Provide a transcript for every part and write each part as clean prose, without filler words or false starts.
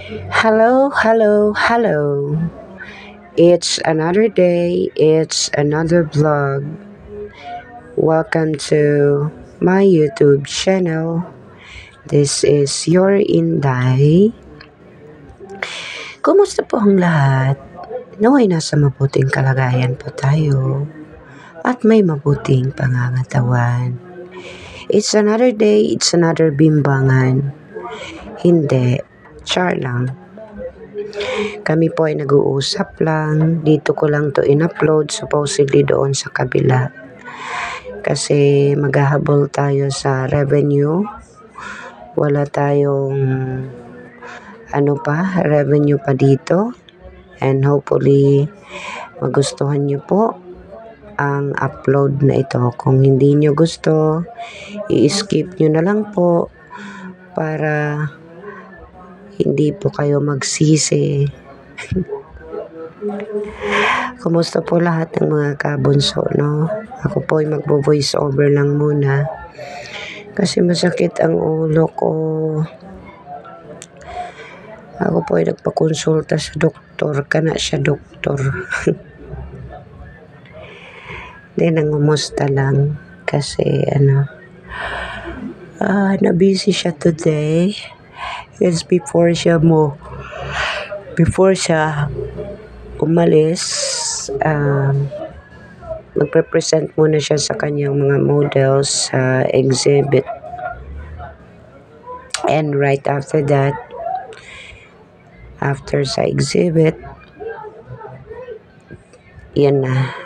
Hello, hello, hello. It's another day, it's another vlog. Welcome to my YouTube channel. This is your Inday. Kumusta po ang lahat? Naway nasa mabuting kalagayan po tayo at may mabuting pangangatawan. It's another day, it's another bimbangan. Hindi, char lang. Kami po ay nag-uusap lang. Dito ko lang to in-upload supposedly doon sa kabila. Kasi maghahabol tayo sa revenue. Wala tayong revenue pa dito. And hopefully magustuhan nyo po ang upload na ito. Kung hindi nyo gusto, i-skip nyo na lang po para hindi po kayo magsisi. Kumusta po lahat ng mga kabunso, no? Ako po ay magbo-voice over lang muna. Kasi masakit ang ulo ko. Ako po ay nagpakonsulta sa doktor. Kana siya doktor. Hindi, nangumusta lang. Kasi na-busy siya today. Yes, before siya umalis, magpe-present muna siya sa kanyang mga models sa exhibit. And right after that, after sa exhibit, yan na,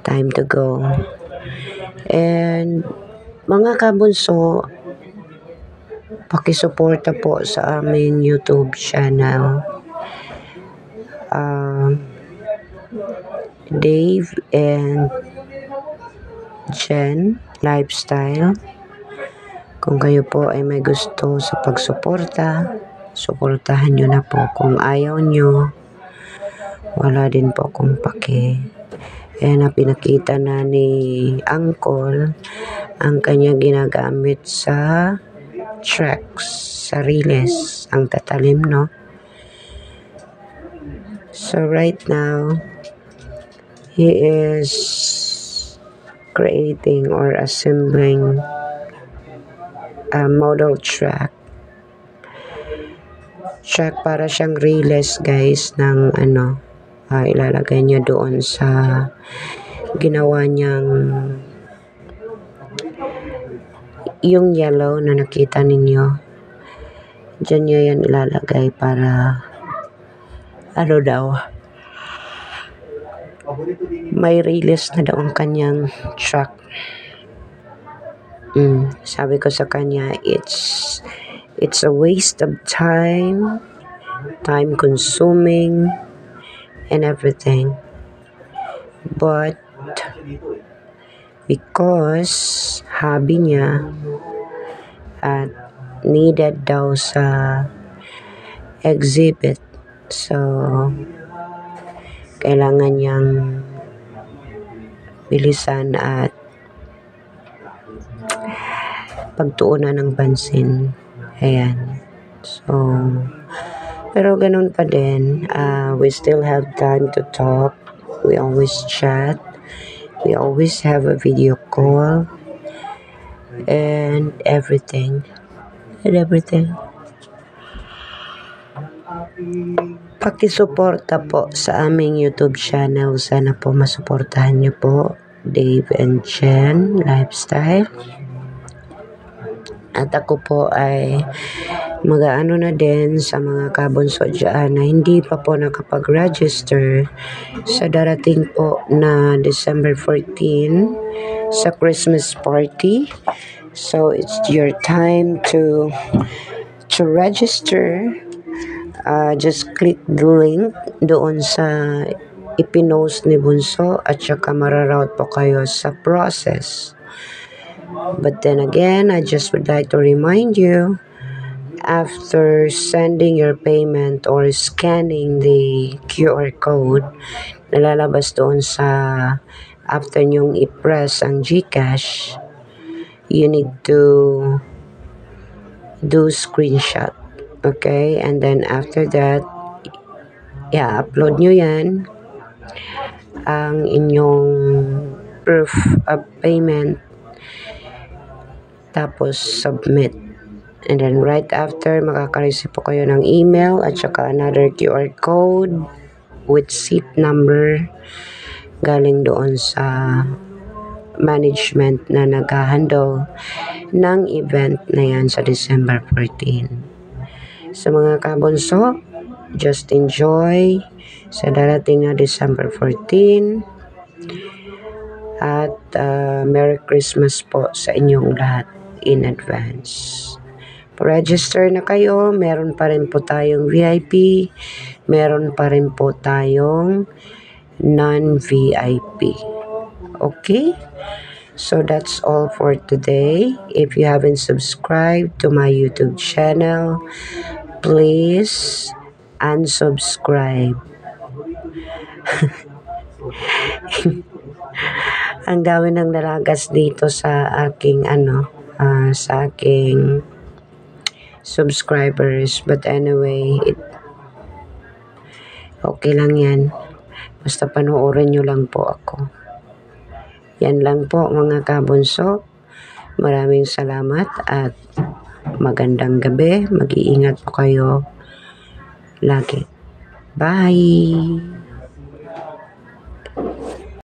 time to go. And mga kabunso, pakisuporta po sa aming YouTube channel. Dave and Jen Lifestyle. Kung kayo po ay may gusto sa pagsuporta, suportahan nyo na po. Kung ayaw nyo, wala din po akong pake. Ayan na, pinakita na ni Uncle ang kanya ginagamit sa tracks, sa reels. Ang tatalim, no? So right now, he is creating or assembling a model track para siyang reels, guys, ng ilalagay niya doon sa ginawa niyang yung yellow na nakita ninyo. Diyan niya yan ilalagay para may release na daw ang kanyang truck. Sabi ko sa kanya, it's a waste of time consuming and everything, but because hobby niya at needed daw sa exhibit, so kailangan niyang bilisan at pagtuunan ng pansin. Ayan. So, pero ganun pa din, we still have time to talk. We always chat. We always have a video call. And everything. Pakisuporta po sa aming YouTube channel. Sana po masuportahan niyo po Dave and Jen Lifestyle. At ako po ay mag-aano na din sa mga kabunso dyan na hindi pa po nakapag-register sa darating po na December 14 sa Christmas party. So it's your time to register. Just click the link doon sa ipinost ni Bunso at saka mararoute po kayo sa process. But then again, I just would like to remind you, after sending your payment or scanning the QR code, nalalabas doon sa after nyong i-press ang GCash, you need do screenshot. Okay? And then after that, upload nyo yan ang inyong proof of payment, tapos submit. And then right after, makaka-receive po kayo ng email at saka another QR code with seat number galing doon sa management na nag-handle ng event na yan sa December 14. Sa mga kabunso, just enjoy sa darating na December 14 at Merry Christmas po sa inyong lahat in advance. Register na kayo, meron pa rin po tayong VIP, meron pa rin po tayong non-VIP. Okay? So that's all for today. If you haven't subscribed to my YouTube channel, please unsubscribe. Ang dami ng nalagas dito sa aking sa aking subscribers, but anyway, okay lang yan, basta panoorin nyo lang po ako. Yan lang po mga kabunso, maraming salamat at magandang gabi, mag-iingat po kayo lagi. Bye!